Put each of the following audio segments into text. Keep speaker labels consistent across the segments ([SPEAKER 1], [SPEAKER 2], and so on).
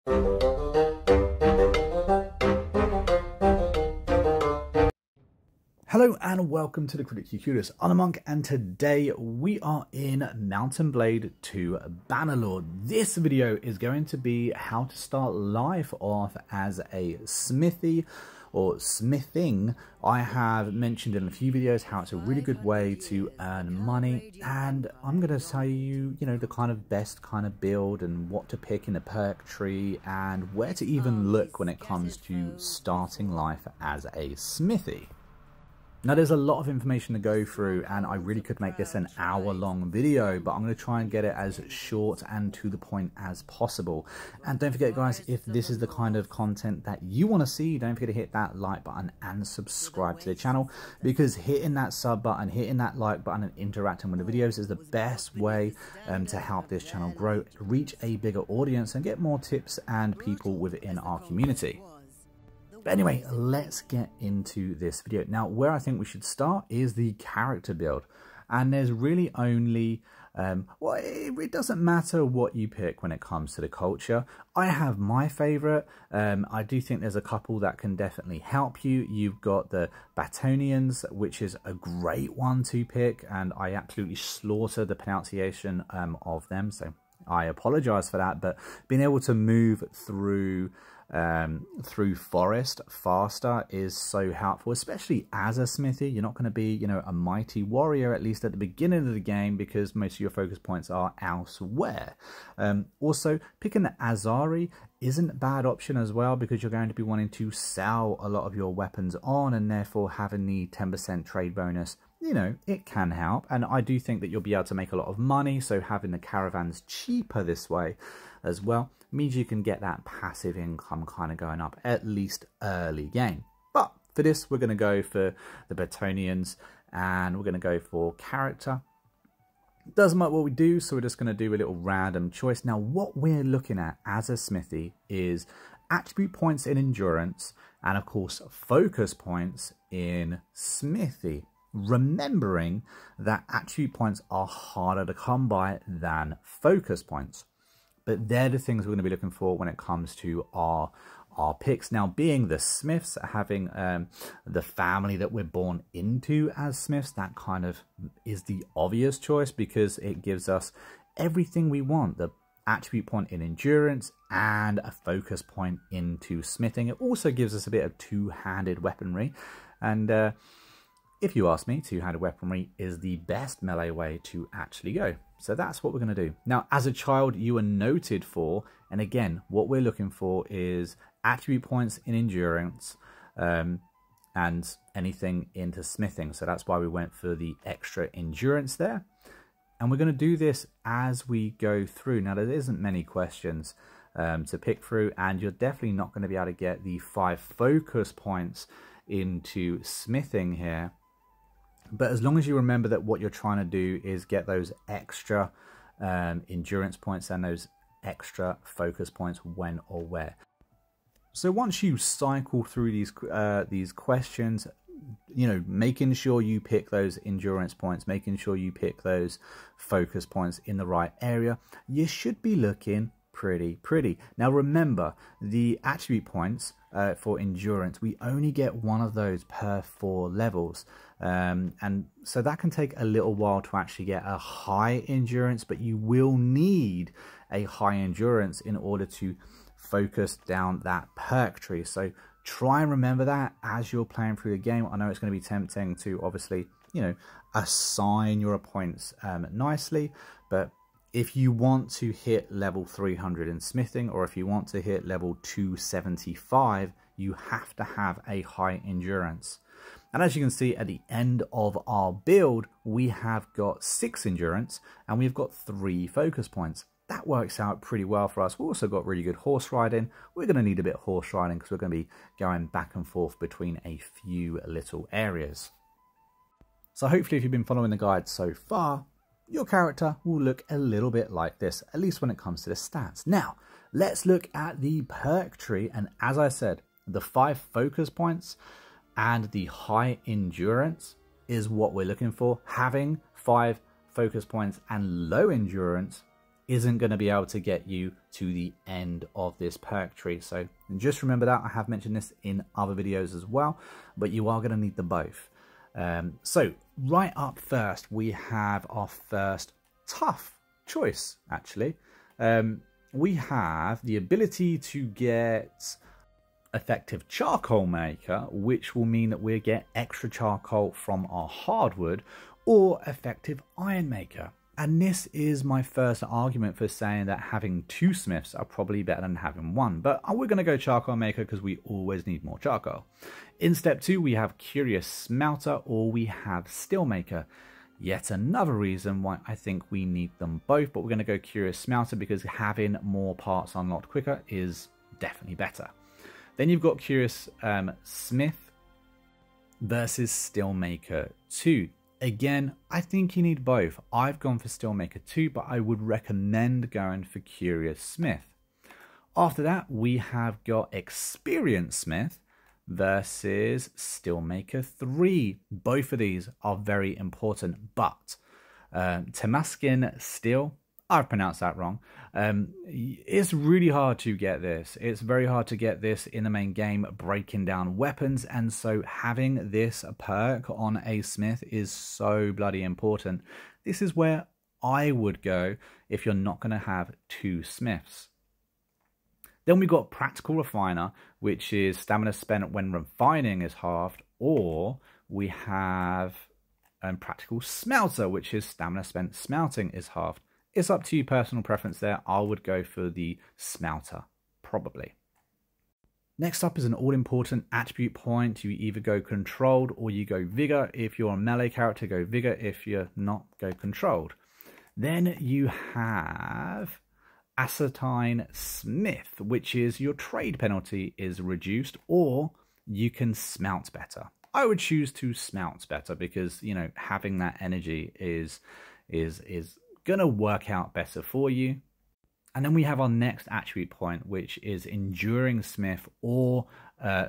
[SPEAKER 1] Hello and welcome to the Critically Clueless. I'm a monk, and today we are in Mountain Blade 2 Bannerlord. This video is going to be how to start life off as a smithy or smithing. I have mentioned in a few videos how it's a really good way to earn money, and I'm going to tell you, the kind of best kind of build and what to pick in the perk tree and where to even look when it comes to starting life as a smithy. Now, there's a lot of information to go through, and I really could make this an hour-long video, but I'm going to try and get it as short and to the point as possible. And don't forget, guys, if this is the kind of content that you want to see, don't forget to hit that like button and subscribe to the channel, because hitting that sub button, hitting that like button, and interacting with the videos is the best way to help this channel grow, reach a bigger audience, and get more tips and people within our community. But anyway, let's get into this video. Now, where I think we should start is the character build. And there's really only, well, it doesn't matter what you pick when it comes to the culture. I have my favorite. I do think there's a couple that can definitely help you. You've got the Batonians, which is a great one to pick. And I absolutely slaughter the pronunciation of them. So I apologize for that. But being able to move through forest faster is so helpful, especially as a smithy. You're not going to be, a mighty warrior, at least at the beginning of the game, because most of your focus points are elsewhere. Also, picking the Azari isn't a bad option as well, because you're going to be wanting to sell a lot of your weapons on, and therefore having the 10% trade bonus, it can help. And I do think that you'll be able to make a lot of money, so having the caravans cheaper this way as well means you can get that passive income kind of going up, at least early game. But for this, we're going to go for the Batonians, and we're going to go for character. Doesn't matter what we do, so we're just going to do a little random choice. Now, what we're looking at as a smithy is attribute points in endurance, and of course focus points in smithy, remembering that attribute points are harder to come by than focus points. But they're the things we're going to be looking for when it comes to our picks. Now, being the Smiths, having the family that we're born into as Smiths, that kind of is the obvious choice, because it gives us everything we want. The attribute point in endurance and a focus point into smithing. It also gives us a bit of two-handed weaponry. And if you ask me, two-handed weaponry is the best melee way to actually go. So that's what we're going to do. Now, as a child, you are noted for, and again, what we're looking for is attribute points in endurance and anything into smithing. So that's why we went for the extra endurance there. And we're going to do this as we go through. Now, there isn't many questions to pick through, and you're definitely not going to be able to get the 5 focus points into smithing here. But as long as you remember that what you're trying to do is get those extra endurance points and those extra focus points when or where. So once you cycle through these questions, making sure you pick those endurance points, making sure you pick those focus points in the right area, you should be looking pretty. Now remember, the attribute points for endurance, we only get one of those per 4 levels. And so that can take a little while to actually get a high endurance, but you will need a high endurance in order to focus down that perk tree. So try and remember that as you're playing through the game. I know it's going to be tempting to obviously, assign your points nicely, but if you want to hit level 300 in smithing, or if you want to hit level 275, you have to have a high endurance. And as you can see at the end of our build, we have got 6 endurance and we've got 3 focus points. That works out pretty well for us. We've also got really good horse riding. We're going to need a bit of horse riding because we're going to be going back and forth between a few little areas. So hopefully if you've been following the guide so far, your character will look a little bit like this, at least when it comes to the stats. Now, let's look at the perk tree. And as I said, the 5 focus points and the high endurance is what we're looking for. Having 5 focus points and low endurance isn't going to be able to get you to the end of this perk tree. So just remember that. I have mentioned this in other videos as well, but you are going to need them both. So right up first, we have our first tough choice, actually. We have the ability to get effective charcoal maker, which will mean that we get extra charcoal from our hardwood, or effective iron maker. And this is my first argument for saying that having 2 smiths are probably better than having 1. But we're going to go charcoal maker because we always need more charcoal. In step 2, we have curious smelter, or we have steel maker. Yet another reason why I think we need them both, but we're going to go curious smelter because having more parts unlocked quicker is definitely better. Then you've got curious smith versus steelmaker 2. Again, I think you need both. I've gone for steelmaker 2, but I would recommend going for curious smith. After that, we have got experienced smith versus steelmaker 3. Both of these are very important, but Temaskin steel, I've pronounced that wrong. It's really hard to get this. It's very hard to get this in the main game, breaking down weapons, and so having this perk on a smith is so bloody important. This is where I would go if you're not going to have 2 smiths. Then we've got practical refiner, which is stamina spent when refining is halved, or we have practical smelter, which is stamina spent smelting is halved. It's up to you, personal preference there. I would go for the smelter, probably. Next up is an all-important attribute point. You either go controlled or you go vigor. If you're a melee character, go vigor. If you're not, go controlled. Then you have Ascertine Smith, which is your trade penalty is reduced, or you can smelt better. I would choose to smelt better because, you know, having that energy is gonna work out better for you. And then we have our next attribute point, which is Enduring Smith or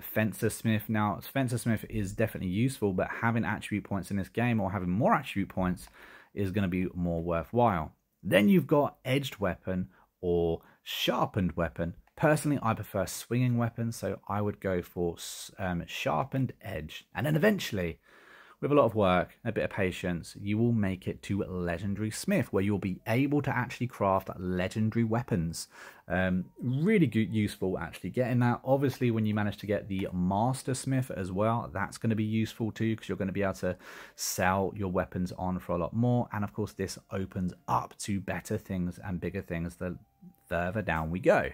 [SPEAKER 1] Fencer Smith. Now, Fencer Smith is definitely useful, but having attribute points in this game, or having more attribute points, is going to be more worthwhile. Then you've got Edged Weapon or Sharpened Weapon. Personally, I prefer swinging weapons, so I would go for Sharpened Edge. And then eventually, with a lot of work, a bit of patience, you will make it to Legendary Smith, where you'll be able to actually craft legendary weapons. Really good, useful actually getting that. Obviously, when you manage to get the Master Smith as well, that's going to be useful too, because you're going to be able to sell your weapons on for a lot more. And of course, this opens up to better things and bigger things the further down we go.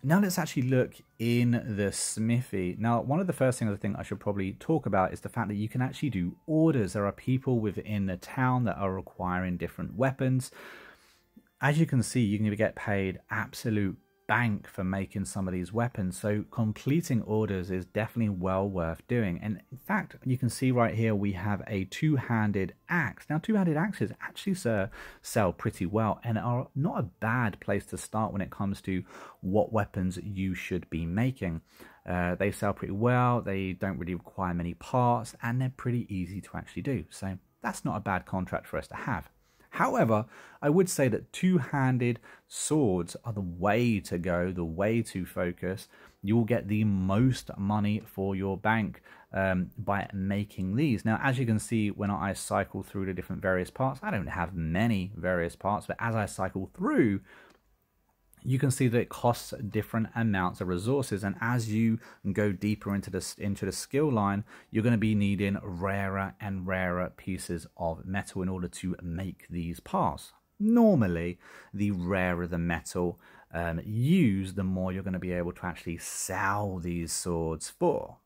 [SPEAKER 1] Now let's actually look in the Smithy. Now, one of the first things I think I should probably talk about is the fact that you can actually do orders. There are people within the town that are requiring different weapons. As you can see, you can get paid absolute bank for making some of these weapons, so completing orders is definitely well worth doing. And in fact, you can see right here we have a two-handed axe. Now, two-handed axes actually sell pretty well and are not a bad place to start when it comes to what weapons you should be making. They sell pretty well, they don't really require many parts, and they're pretty easy to actually do, so that's not a bad contract for us to have. However, I would say that two-handed swords are the way to go, the way to focus. You will get the most money for your bank by making these. Now, as you can see, when I cycle through the different various parts, I don't have many various parts, but as I cycle through, you can see that it costs different amounts of resources, and as you go deeper into the skill line, you're going to be needing rarer and rarer pieces of metal in order to make these parts. Normally, the rarer the metal used, the more you're going to be able to actually sell these swords for.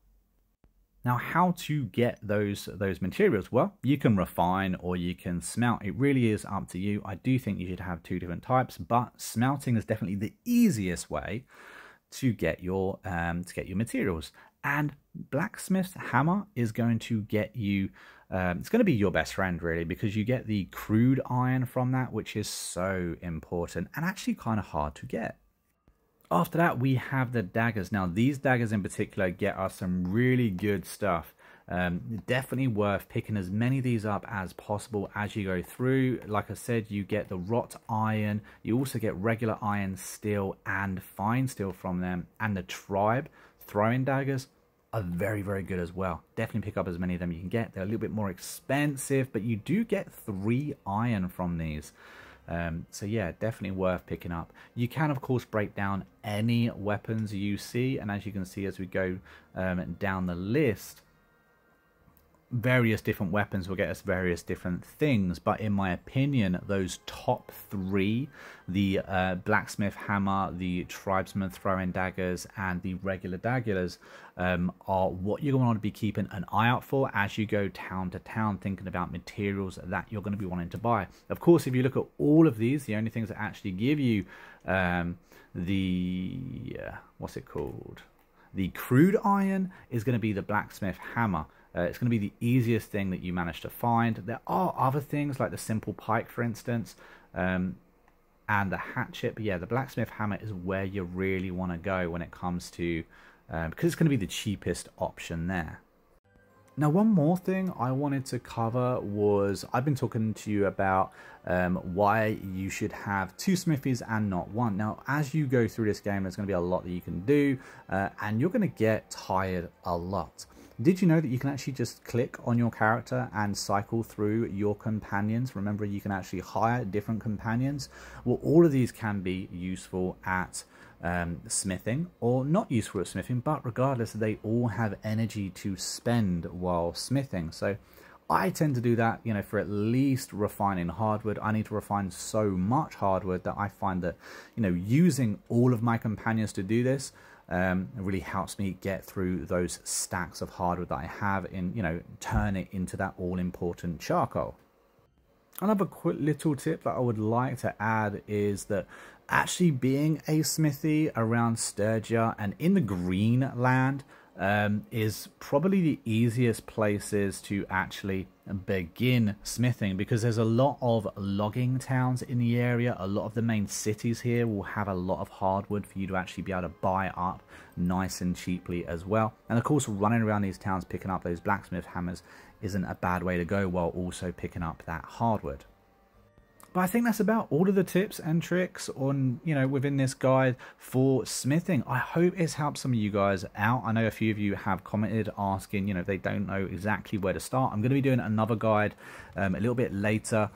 [SPEAKER 1] Now, how to get those materials? Well, you can refine or you can smelt. It really is up to you. I do think you should have two different types, but smelting is definitely the easiest way to get your materials. And blacksmith's hammer is going to get you. It's going to be your best friend, really, because you get the crude iron from that, which is so important and actually kind of hard to get. After that, we have the daggers. Now, these daggers in particular get us some really good stuff. Definitely worth picking as many of these up as possible as you go through. Like I said, you get the wrought iron, you also get regular iron steel and fine steel from them, and the tribe throwing daggers are very, very good as well. Definitely pick up as many of them you can get. They're a little bit more expensive, but you do get 3 iron from these. So yeah, definitely worth picking up. You can of course break down any weapons you see, and as you can see as we go down the list, various different weapons will get us various different things, but in my opinion those top 3, the blacksmith hammer, the tribesman throwing daggers, and the regular daggers are what you're going to want to be keeping an eye out for as you go town to town, thinking about materials that you're going to be wanting to buy. Of course, if you look at all of these, the only things that actually give you what's it called, the crude iron is going to be the blacksmith hammer. It's going to be the easiest thing that you manage to find. There are other things like the simple pike, for instance, and the hatchet. But yeah, the blacksmith hammer is where you really want to go when it comes to, because it's going to be the cheapest option there. Now, one more thing I wanted to cover was, I've been talking to you about why you should have 2 smithies and not 1. Now, as you go through this game, there's going to be a lot that you can do, and you're going to get tired a lot. Did you know that you can actually just click on your character and cycle through your companions? Remember, you can actually hire different companions. Well, all of these can be useful at smithing or not useful at smithing, but regardless, they all have energy to spend while smithing. So I tend to do that, you know, for at least refining hardwood. I need to refine so much hardwood that I find that, you know, using all of my companions to do this it really helps me get through those stacks of hardwood that I have in, you know, turn it into that all-important charcoal. Another quick little tip that I would like to add is that actually being a smithy around Sturgia and in the green land is probably the easiest places to actually begin smithing, because there's a lot of logging towns in the area. A lot of the main cities here will have a lot of hardwood for you to actually be able to buy up nice and cheaply as well. And of course, running around these towns picking up those blacksmith hammers isn't a bad way to go, while also picking up that hardwood. But I think that's about all of the tips and tricks on, you know, within this guide for smithing. I hope it's helped some of you guys out. I know a few of you have commented asking, you know, if they don't know exactly where to start. I'm going to be doing another guide a little bit later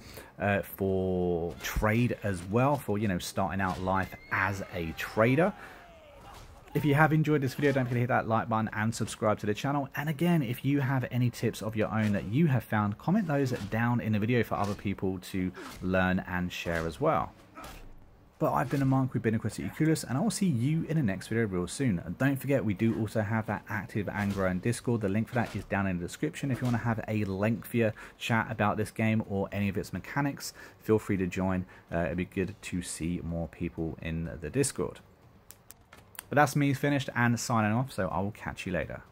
[SPEAKER 1] for trade as well, for, you know, starting out life as a trader. If you have enjoyed this video, don't forget to hit that like button and subscribe to the channel. And again, if you have any tips of your own that you have found, comment those down in the video for other people to learn and share as well. But I've been a monk, we've been a Critically Clueless, and I will see you in the next video real soon. And don't forget, we do also have that active and growing Discord. The link for that is down in the description. If you want to have a lengthier chat about this game or any of its mechanics, feel free to join. It'd be good to see more people in the Discord. But that's me finished and signing off, so I will catch you later.